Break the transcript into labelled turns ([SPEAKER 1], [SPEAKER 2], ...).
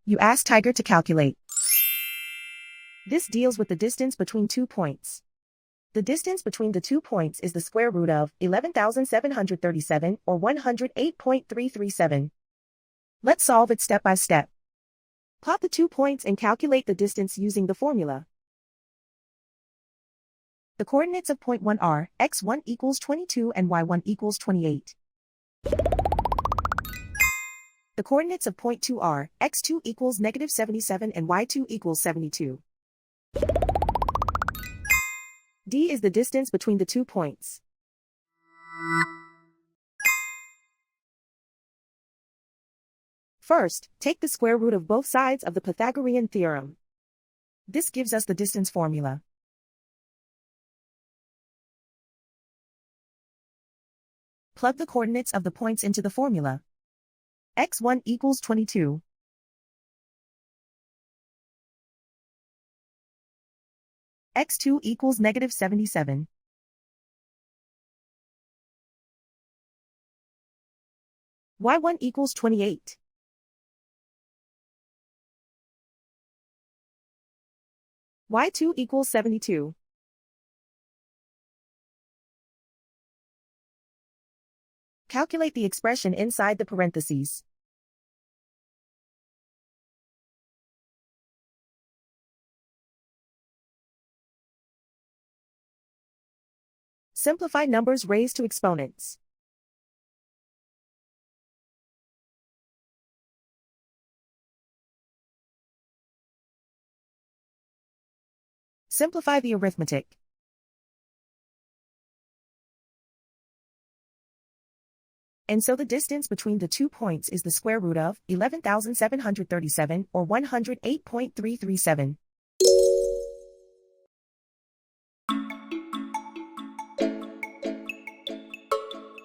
[SPEAKER 1] You ask Tiger to calculate. This deals with the distance between 2 points. The distance between the 2 points is the square root of 11,737 or 108.337. Let's solve it step by step. Plot the 2 points and calculate the distance using the formula. The coordinates of point 1 are x1 equals 22 and y1 equals 28. The coordinates of point 2 are x2 equals negative 77 and y2 equals 72. D is the distance between the 2 points. First, take the square root of both sides of the Pythagorean theorem. This gives us the distance formula. Plug the coordinates of the points into the formula. x1 equals 22. x2 equals negative 77. y1 equals 28. y2 equals 72. Calculate the expression inside the parentheses. Simplify numbers raised to exponents. Simplify the arithmetic. And so the distance between the 2 points is the square root of 11,737 or 108.337.